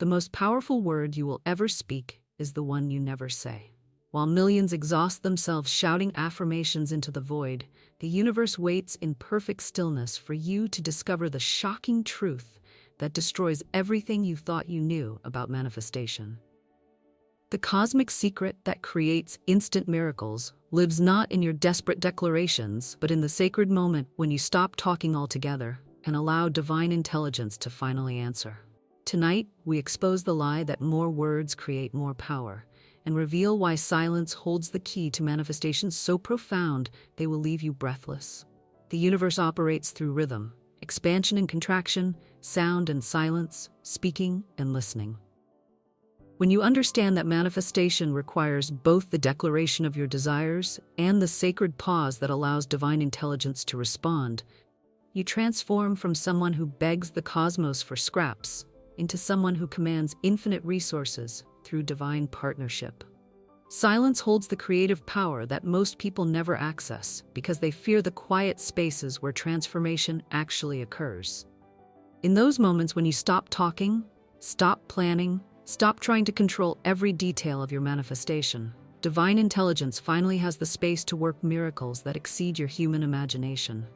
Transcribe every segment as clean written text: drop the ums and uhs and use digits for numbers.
The most powerful word you will ever speak is the one you never say. While millions exhaust themselves shouting affirmations into the void, the universe waits in perfect stillness for you to discover the shocking truth that destroys everything you thought you knew about manifestation. The cosmic secret that creates instant miracles lives not in your desperate declarations, but in the sacred moment when you stop talking altogether and allow divine intelligence to finally answer. Tonight, we expose the lie that more words create more power, and reveal why silence holds the key to manifestations so profound they will leave you breathless. The universe operates through rhythm, expansion and contraction, sound and silence, speaking and listening. When you understand that manifestation requires both the declaration of your desires and the sacred pause that allows divine intelligence to respond, you transform from someone who begs the cosmos for scraps into someone who commands infinite resources through divine partnership. Silence holds the creative power that most people never access because they fear the quiet spaces where transformation actually occurs. In those moments when you stop talking, stop planning, stop trying to control every detail of your manifestation, divine intelligence finally has the space to work miracles that exceed your human imagination.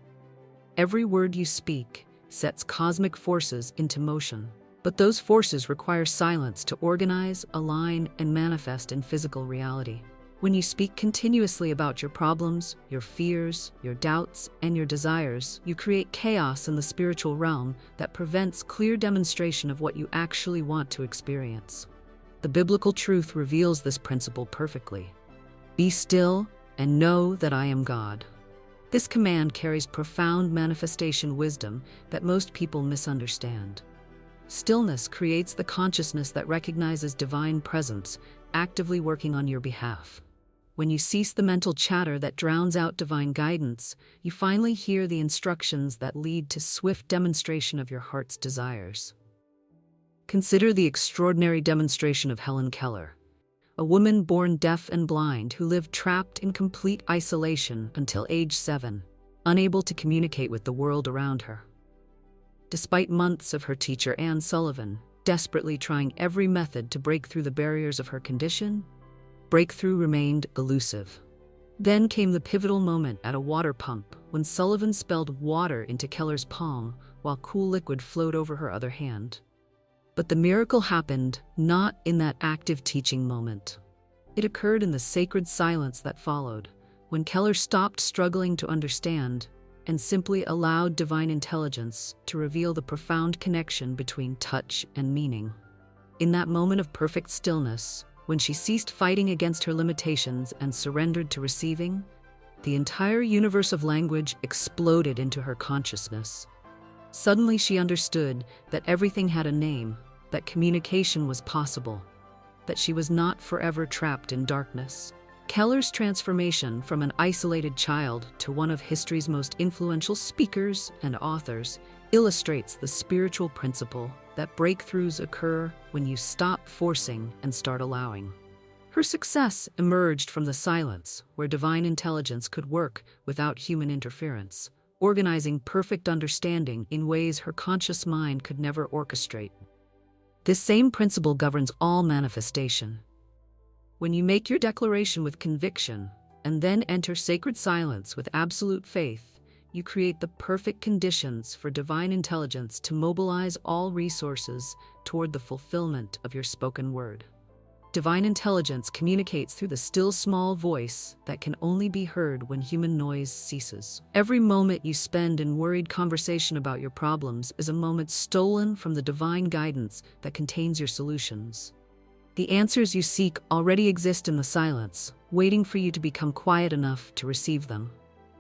Every word you speak sets cosmic forces into motion, but those forces require silence to organize, align, and manifest in physical reality. When you speak continuously about your problems, your fears, your doubts, and your desires, you create chaos in the spiritual realm that prevents clear demonstration of what you actually want to experience. The biblical truth reveals this principle perfectly. Be still and know that I am God. This command carries profound manifestation wisdom that most people misunderstand. Stillness creates the consciousness that recognizes divine presence actively working on your behalf. When you cease the mental chatter that drowns out divine guidance, you finally hear the instructions that lead to swift demonstration of your heart's desires. Consider the extraordinary demonstration of Helen Keller, a woman born deaf and blind who lived trapped in complete isolation until age 7, unable to communicate with the world around her. Despite months of her teacher Anne Sullivan desperately trying every method to break through the barriers of her condition, breakthrough remained elusive. Then came the pivotal moment at a water pump when Sullivan spilled water into Keller's palm while cool liquid flowed over her other hand. But the miracle happened not in that active teaching moment. It occurred in the sacred silence that followed, when Keller stopped struggling to understand and simply allowed divine intelligence to reveal the profound connection between touch and meaning. In that moment of perfect stillness, when she ceased fighting against her limitations and surrendered to receiving, the entire universe of language exploded into her consciousness. Suddenly she understood that everything had a name, that communication was possible, that she was not forever trapped in darkness. Keller's transformation from an isolated child to one of history's most influential speakers and authors illustrates the spiritual principle that breakthroughs occur when you stop forcing and start allowing. Her success emerged from the silence where divine intelligence could work without human interference, organizing perfect understanding in ways her conscious mind could never orchestrate. This same principle governs all manifestation. When you make your declaration with conviction and then enter sacred silence with absolute faith, you create the perfect conditions for divine intelligence to mobilize all resources toward the fulfillment of your spoken word. Divine intelligence communicates through the still small voice that can only be heard when human noise ceases. Every moment you spend in worried conversation about your problems is a moment stolen from the divine guidance that contains your solutions. The answers you seek already exist in the silence, waiting for you to become quiet enough to receive them.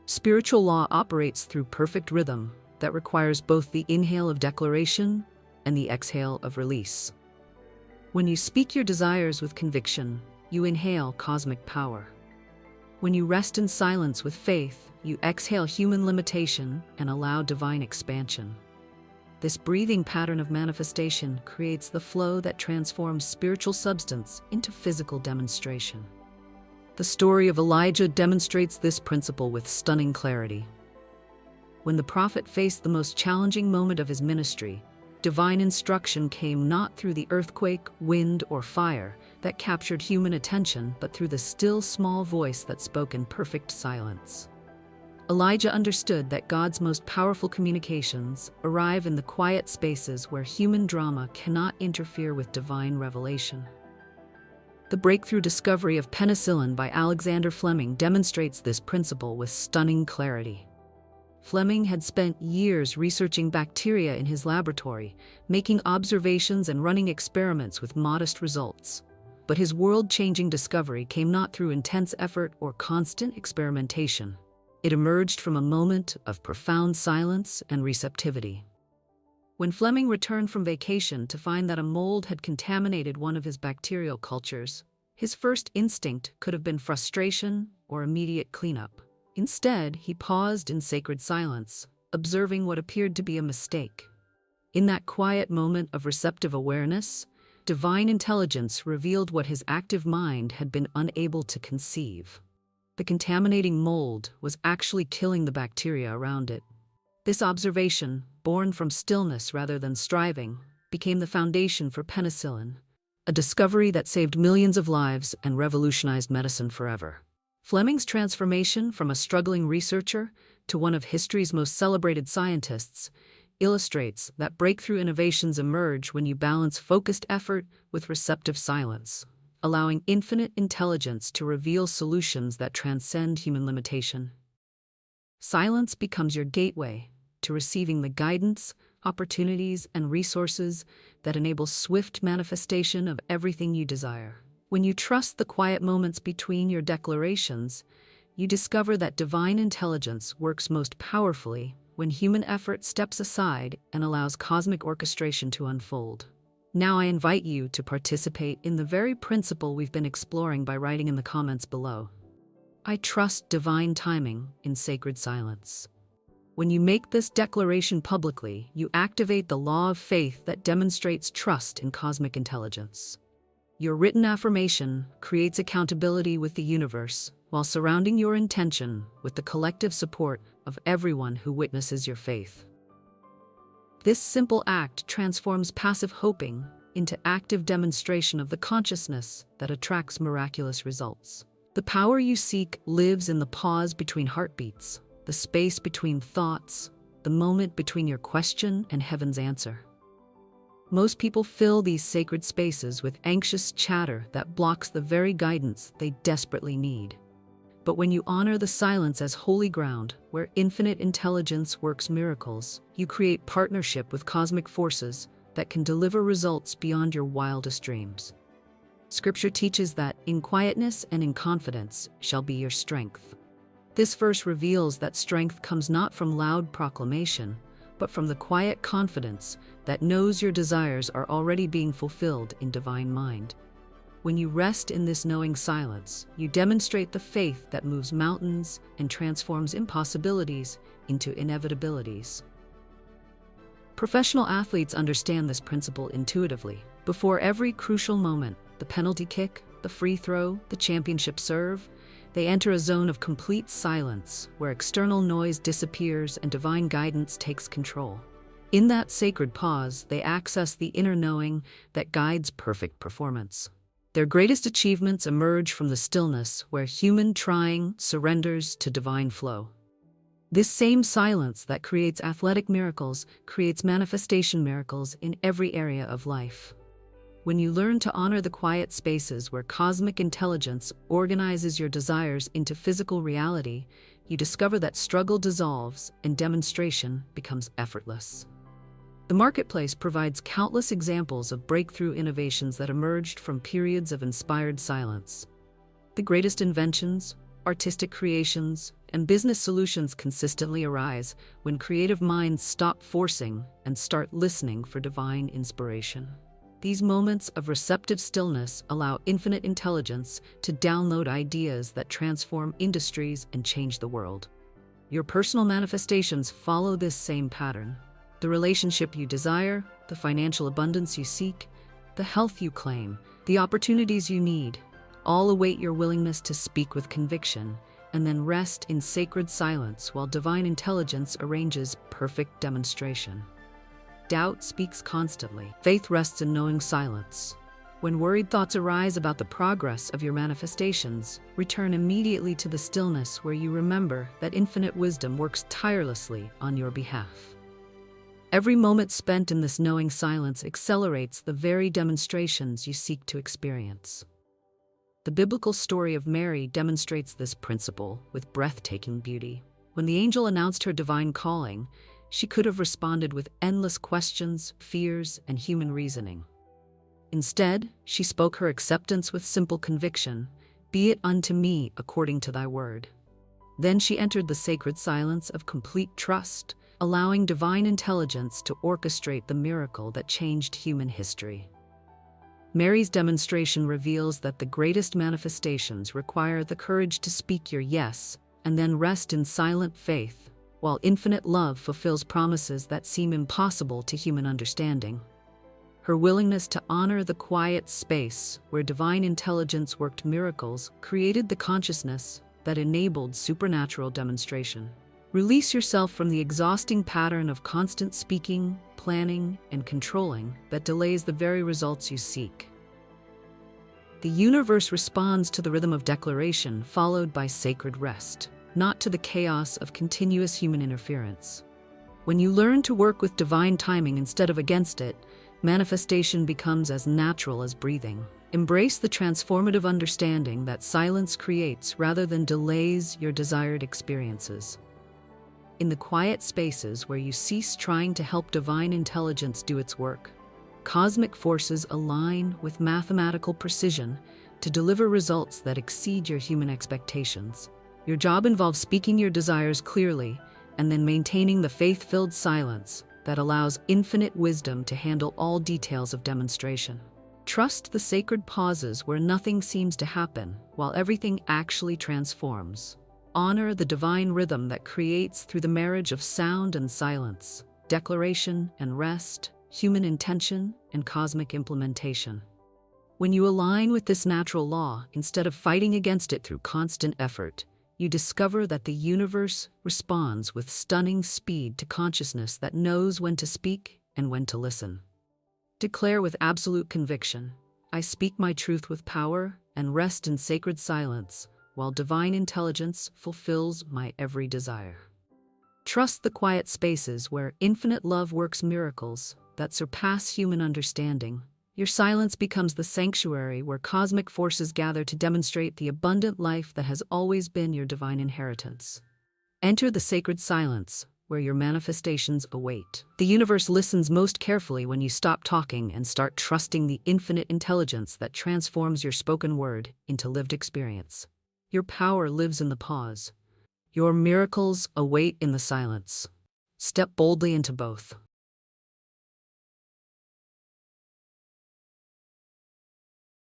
Spiritual law operates through perfect rhythm that requires both the inhale of declaration and the exhale of release. When you speak your desires with conviction, you inhale cosmic power. When you rest in silence with faith, you exhale human limitation and allow divine expansion. This breathing pattern of manifestation creates the flow that transforms spiritual substance into physical demonstration. The story of Elijah demonstrates this principle with stunning clarity. When the prophet faced the most challenging moment of his ministry, Divine instruction came not through the earthquake, wind, or fire that captured human attention, but through the still small voice that spoke in perfect silence. Elijah understood that God's most powerful communications arrive in the quiet spaces where human drama cannot interfere with divine revelation. The breakthrough discovery of penicillin by Alexander Fleming demonstrates this principle with stunning clarity. Fleming had spent years researching bacteria in his laboratory, making observations and running experiments with modest results. But his world-changing discovery came not through intense effort or constant experimentation. It emerged from a moment of profound silence and receptivity. When Fleming returned from vacation to find that a mold had contaminated one of his bacterial cultures, his first instinct could have been frustration or immediate cleanup. Instead, he paused in sacred silence, observing what appeared to be a mistake. In that quiet moment of receptive awareness, divine intelligence revealed what his active mind had been unable to conceive. The contaminating mold was actually killing the bacteria around it. This observation, born from stillness rather than striving, became the foundation for penicillin, a discovery that saved millions of lives and revolutionized medicine forever. Fleming's transformation from a struggling researcher to one of history's most celebrated scientists illustrates that breakthrough innovations emerge when you balance focused effort with receptive silence, allowing infinite intelligence to reveal solutions that transcend human limitation. Silence becomes your gateway to receiving the guidance, opportunities, and resources that enable swift manifestation of everything you desire. When you trust the quiet moments between your declarations, you discover that divine intelligence works most powerfully when human effort steps aside and allows cosmic orchestration to unfold. Now I invite you to participate in the very principle we've been exploring by writing in the comments below. I trust divine timing in sacred silence. When you make this declaration publicly, you activate the law of faith that demonstrates trust in cosmic intelligence. Your written affirmation creates accountability with the universe while surrounding your intention with the collective support of everyone who witnesses your faith. This simple act transforms passive hoping into active demonstration of the consciousness that attracts miraculous results. The power you seek lives in the pause between heartbeats, the space between thoughts, the moment between your question and heaven's answer. Most people fill these sacred spaces with anxious chatter that blocks the very guidance they desperately need. But when you honor the silence as holy ground, where infinite intelligence works miracles, you create partnership with cosmic forces that can deliver results beyond your wildest dreams. Scripture teaches that in quietness and in confidence shall be your strength. This verse reveals that strength comes not from loud proclamation, but from the quiet confidence that knows your desires are already being fulfilled in divine mind. When you rest in this knowing silence, you demonstrate the faith that moves mountains and transforms impossibilities into inevitabilities. Professional athletes understand this principle intuitively. Before every crucial moment, the penalty kick, the free throw, the championship serve, they enter a zone of complete silence where external noise disappears and divine guidance takes control. In that sacred pause, they access the inner knowing that guides perfect performance. Their greatest achievements emerge from the stillness where human trying surrenders to divine flow. This same silence that creates athletic miracles creates manifestation miracles in every area of life. When you learn to honor the quiet spaces where cosmic intelligence organizes your desires into physical reality, you discover that struggle dissolves and demonstration becomes effortless. The marketplace provides countless examples of breakthrough innovations that emerged from periods of inspired silence. The greatest inventions, artistic creations, and business solutions consistently arise when creative minds stop forcing and start listening for divine inspiration. These moments of receptive stillness allow infinite intelligence to download ideas that transform industries and change the world. Your personal manifestations follow this same pattern. The relationship you desire, the financial abundance you seek, the health you claim, the opportunities you need, all await your willingness to speak with conviction and then rest in sacred silence while divine intelligence arranges perfect demonstration. doubt speaks constantly. Faith rests in knowing silence. When worried thoughts arise about the progress of your manifestations, return immediately to the stillness where you remember that infinite wisdom works tirelessly on your behalf. Every moment spent in this knowing silence accelerates the very demonstrations you seek to experience. The biblical story of Mary demonstrates this principle with breathtaking beauty. When the angel announced her divine calling, she could have responded with endless questions, fears, and human reasoning. Instead, she spoke her acceptance with simple conviction, "Be it unto me according to thy word." Then she entered the sacred silence of complete trust, allowing divine intelligence to orchestrate the miracle that changed human history. Mary's demonstration reveals that the greatest manifestations require the courage to speak your yes and then rest in silent faith, while infinite love fulfills promises that seem impossible to human understanding. Her willingness to honor the quiet space where divine intelligence worked miracles created the consciousness that enabled supernatural demonstration. Release yourself from the exhausting pattern of constant speaking, planning, and controlling that delays the very results you seek. The universe responds to the rhythm of declaration followed by sacred rest, not to the chaos of continuous human interference. When you learn to work with divine timing instead of against it, manifestation becomes as natural as breathing. Embrace the transformative understanding that silence creates rather than delays your desired experiences. In the quiet spaces where you cease trying to help divine intelligence do its work, cosmic forces align with mathematical precision to deliver results that exceed your human expectations. Your job involves speaking your desires clearly and then maintaining the faith-filled silence that allows infinite wisdom to handle all details of demonstration. Trust the sacred pauses where nothing seems to happen while everything actually transforms. Honor the divine rhythm that creates through the marriage of sound and silence, declaration and rest, human intention and cosmic implementation. When you align with this natural law instead of fighting against it through constant effort, you discover that the universe responds with stunning speed to consciousness that knows when to speak and when to listen. Declare with absolute conviction, "I speak my truth with power and rest in sacred silence, while divine intelligence fulfills my every desire." Trust the quiet spaces where infinite love works miracles that surpass human understanding. Your silence becomes the sanctuary where cosmic forces gather to demonstrate the abundant life that has always been your divine inheritance. Enter the sacred silence where your manifestations await. The universe listens most carefully when you stop talking and start trusting the infinite intelligence that transforms your spoken word into lived experience. Your power lives in the pause. Your miracles await in the silence. Step boldly into both.